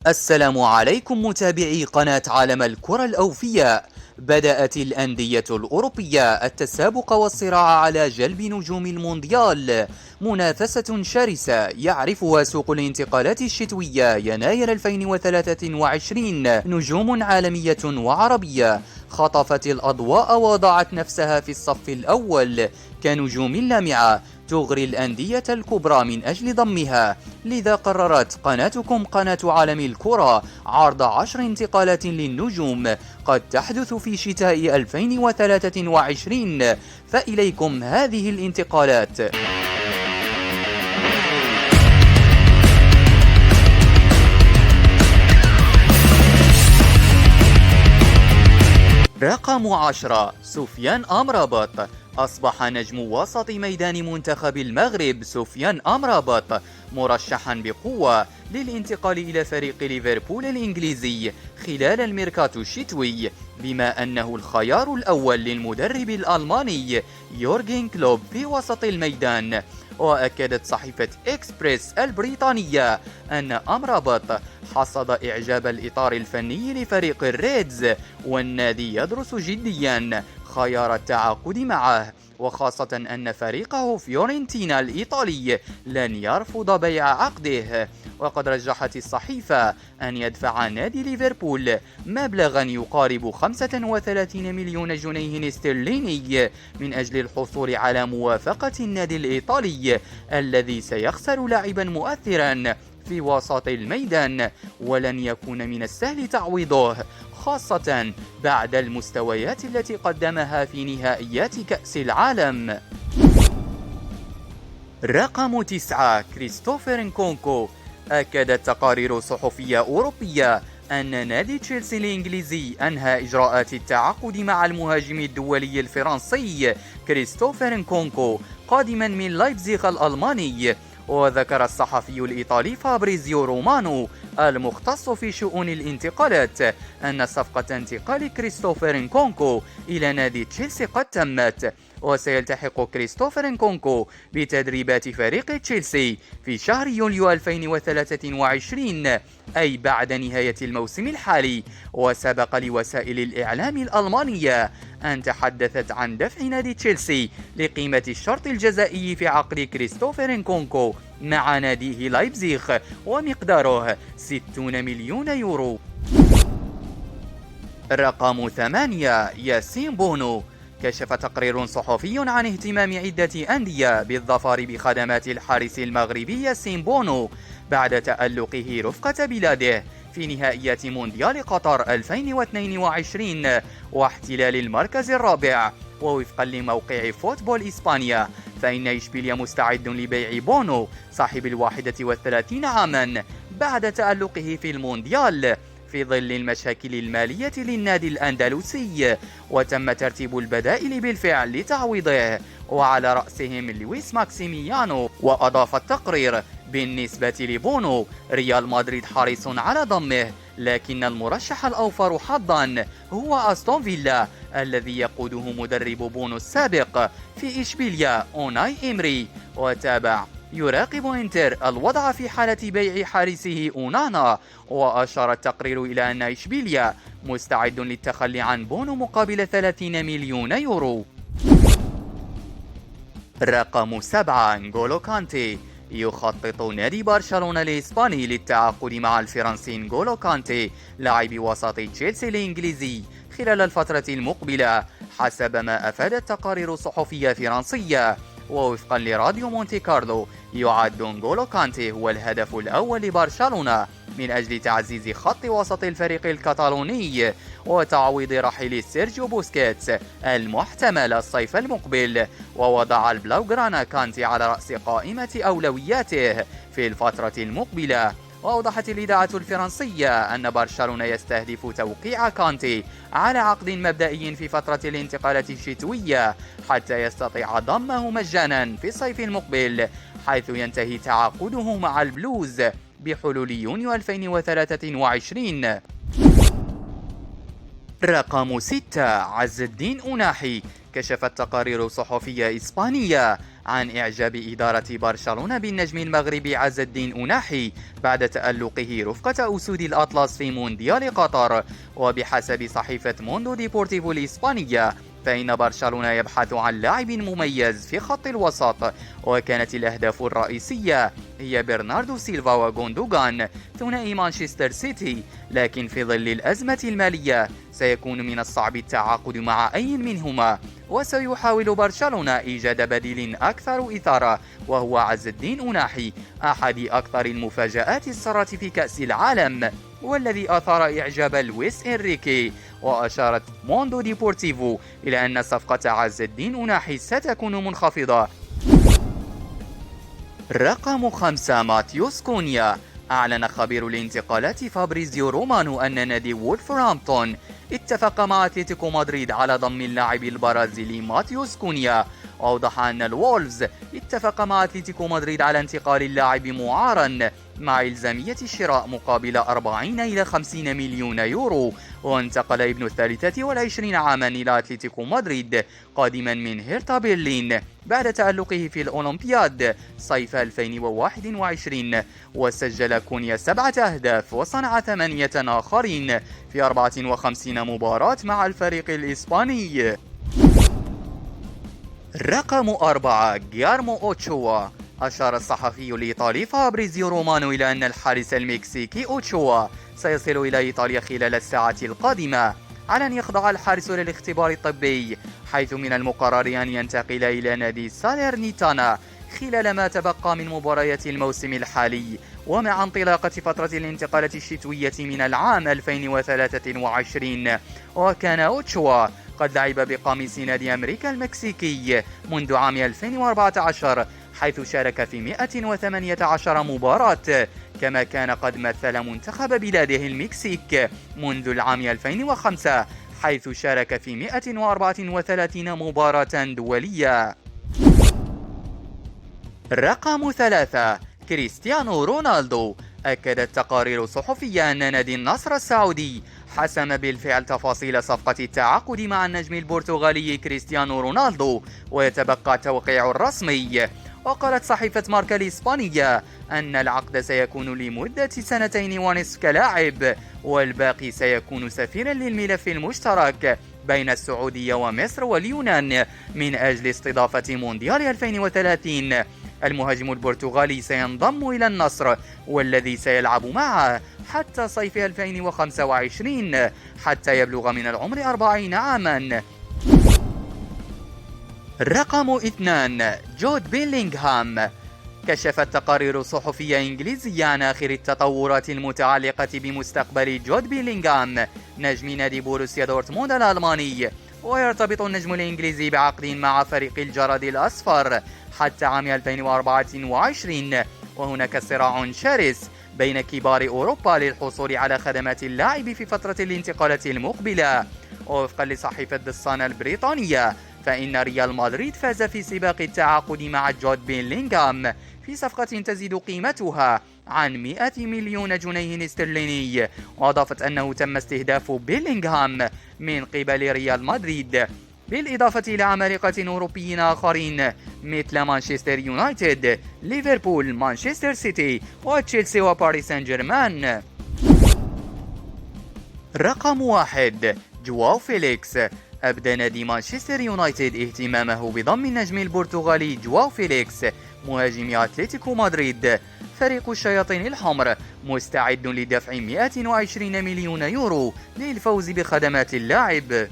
السلام عليكم متابعي قناة عالم الكرة الأوفياء. بدأت الأندية الأوروبية التسابق والصراع على جلب نجوم المونديال، منافسة شرسة يعرفها سوق الانتقالات الشتوية يناير 2023. نجوم عالمية وعربية خطفت الأضواء ووضعت نفسها في الصف الأول كنجوم لامعة تغري الأندية الكبرى من أجل ضمها. لذا قررت قناتكم قناة عالم الكرة عرض 10 انتقالات للنجوم قد تحدث في شتاء 2023، فإليكم هذه الانتقالات. رقم 10 سفيان أمرابط. أصبح نجم وسط ميدان منتخب المغرب سفيان أمرابط مرشحا بقوة للانتقال إلى فريق ليفربول الإنجليزي خلال الميركاتو الشتوي، بما أنه الخيار الأول للمدرب الألماني يورغن كلوب في وسط الميدان. وأكدت صحيفة إكسبريس البريطانية أن أمرابط حصد إعجاب الإطار الفني لفريق الريدز، والنادي يدرس جديا خيار التعاقد معه، وخاصة أن فريقه فيورنتينا الإيطالي لن يرفض بيع عقده. وقد رجحت الصحيفة أن يدفع نادي ليفربول مبلغا يقارب 35 مليون جنيه استرليني من أجل الحصول على موافقة النادي الإيطالي الذي سيخسر لاعبا مؤثرا في وسط الميدان، ولن يكون من السهل تعويضه، خاصة بعد المستويات التي قدمها في نهائيات كأس العالم. رقم 9 كريستوفر نكونكو. أكدت تقارير صحفية أوروبية أن نادي تشيلسي الإنجليزي أنهى إجراءات التعاقد مع المهاجم الدولي الفرنسي كريستوفر نكونكو قادما من لايبزيغ الألماني. وذكر الصحفي الإيطالي فابريزيو رومانو المختص في شؤون الانتقالات أن صفقة انتقال كريستوفر نكونكو إلى نادي تشيلسي قد تمت، وسيلتحق كريستوفر نكونكو بتدريبات فريق تشيلسي في شهر يوليو 2023، أي بعد نهاية الموسم الحالي. وسبق لوسائل الإعلام الألمانية أن تحدثت عن دفع نادي تشيلسي لقيمة الشرط الجزائي في عقد كريستوفر نكونكو مع ناديه لايبزيغ، ومقداره 60 مليون يورو. رقم 8 ياسين بونو. كشف تقرير صحفي عن اهتمام عدة أندية بالظفر بخدمات الحارس المغربي ياسين بونو بعد تألقه رفقة بلاده في نهائيات مونديال قطر 2022 واحتلال المركز الرابع. ووفقا لموقع فوتبول إسبانيا، فإن إشبيليا مستعد لبيع بونو صاحب 31 عاما بعد تألقه في المونديال في ظل المشاكل المالية للنادي الأندلسي، وتم ترتيب البدائل بالفعل لتعويضه وعلى رأسهم لويس ماكسيميانو. وأضاف التقرير: بالنسبة لبونو، ريال مدريد حريص على ضمه، لكن المرشح الأوفر حظا هو أستون فيلا الذي يقوده مدرب بونو السابق في إشبيليا أوناي إمري. وتابع: يراقب إنتر الوضع في حالة بيع حارسه أونانا. وأشار التقرير إلى أن إشبيليا مستعد للتخلي عن بونو مقابل 30 مليون يورو. رقم 7 نغولو كانتي. يخطط نادي برشلونة الإسباني للتعاقد مع الفرنسي نغولو كانتي لاعب وسط تشيلسي الإنجليزي خلال الفترة المقبلة، حسب ما أفادت تقارير صحفية فرنسية. ووفقا لراديو مونتي كارلو، يعد نغولو كانتي هو الهدف الأول لبرشلونة من أجل تعزيز خط وسط الفريق الكتالوني وتعويض رحيل سيرجيو بوسكيتس المحتمل الصيف المقبل. ووضع البلاوغرانا كانتي على رأس قائمة أولوياته في الفترة المقبلة. وأوضحت الإذاعة الفرنسية أن برشلونة يستهدف توقيع كانتي على عقد مبدئي في فترة الانتقالات الشتوية حتى يستطيع ضمه مجانا في الصيف المقبل، حيث ينتهي تعاقده مع البلوز بحلول يونيو 2023. رقم 6. عز الدين أناحي. كشفت تقارير صحفية إسبانية عن إعجاب إدارة برشلونة بالنجم المغربي عز الدين أناحي بعد تألقه رفقة أسود الأطلس في مونديال قطر. وبحسب صحيفة موندو ديبورتيفو الإسبانية، فإن برشلونة يبحث عن لاعب مميز في خط الوسط، وكانت الأهداف الرئيسية هي برناردو سيلفا وغوندوغان ثنائي مانشستر سيتي. لكن في ظل الأزمة المالية سيكون من الصعب التعاقد مع أي منهما، وسيحاول برشلونة إيجاد بديل أكثر إثارة، وهو عز الدين أناحي، أحد أكثر المفاجآت السارة في كأس العالم، والذي أثار إعجاب لويس إنريكي. وأشارت موندو ديبورتيفو إلى أن صفقة عز الدين أناحي ستكون منخفضة. رقم 5. ماتيوس كونيا. أعلن خبير الانتقالات فابريزيو رومانو أن نادي وولفرهامبتون اتفق مع أتلتيكو مدريد على ضم اللاعب البرازيلي ماتيوس كونيا. وأوضح أن الوولفز اتفق مع أتلتيكو مدريد على انتقال اللاعب معارا مع إلزامية الشراء مقابل 40 إلى 50 مليون يورو. وانتقل ابن 23 عاما إلى أتلتيكو مدريد قادما من هيرتا برلين بعد تألقه في الأولمبياد صيف 2021. وسجل كونيا 7 أهداف وصنع 8 آخرين في 54 مباراة مع الفريق الإسباني. رقم 4. جيارمو أوتشوا. أشار الصحفي الإيطالي فابريزيو رومانو إلى أن الحارس المكسيكي أوتشوا سيصل إلى إيطاليا خلال الساعة القادمة على أن يخضع الحارس للاختبار الطبي، حيث من المقرر أن ينتقل إلى نادي ساليرنيتانا خلال ما تبقى من مباريات الموسم الحالي، ومع انطلاقة فترة الانتقالات الشتوية من العام 2023. وكان أوتشوا قد لعب بقميص نادي أمريكا المكسيكي منذ عام 2014، حيث شارك في 118 مباراة، كما كان قد مثل منتخب بلاده المكسيك منذ العام 2005، حيث شارك في 134 مباراة دولية. رقم 3. كريستيانو رونالدو. أكدت تقارير صحفية أن نادي النصر السعودي حسم بالفعل تفاصيل صفقة التعاقد مع النجم البرتغالي كريستيانو رونالدو، ويتبقى التوقيع الرسمي. وقالت صحيفة ماركا الإسبانية أن العقد سيكون لمدة 2.5 كلاعب، والباقي سيكون سفيرا للملف المشترك بين السعودية ومصر واليونان من أجل استضافة مونديال 2030. المهاجم البرتغالي سينضم إلى النصر، والذي سيلعب معه حتى صيف 2025 حتى يبلغ من العمر 40 عاما. رقم 2. جود بيلينغهام. كشفت تقارير صحفية إنجليزية عن آخر التطورات المتعلقة بمستقبل جود بيلينغهام نجم نادي بوروسيا دورتموند الألماني. ويرتبط النجم الإنجليزي بعقد مع فريق الجرد الأصفر حتى عام 2024، وهناك صراع شرس بين كبار أوروبا للحصول على خدمات اللاعب في فترة الانتقالات المقبلة. ووفقا لصحيفة دصان البريطانية، فإن ريال مدريد فاز في سباق التعاقد مع جود بيلينغهام في صفقة تزيد قيمتها عن 100 مليون جنيه استرليني. وأضافت أنه تم استهداف بيلينغهام من قبل ريال مدريد، بالإضافة إلى عمالقة أوروبيين آخرين مثل مانشستر يونايتد، ليفربول، مانشستر سيتي، وتشيلسي وباريس سان جيرمان. رقم 1. جواو فيليكس. أبدى نادي مانشستر يونايتد اهتمامه بضم النجم البرتغالي جواو فيليكس مهاجم أتلتيكو مدريد. فريق الشياطين الحمر مستعد لدفع 120 مليون يورو للفوز بخدمات اللاعب.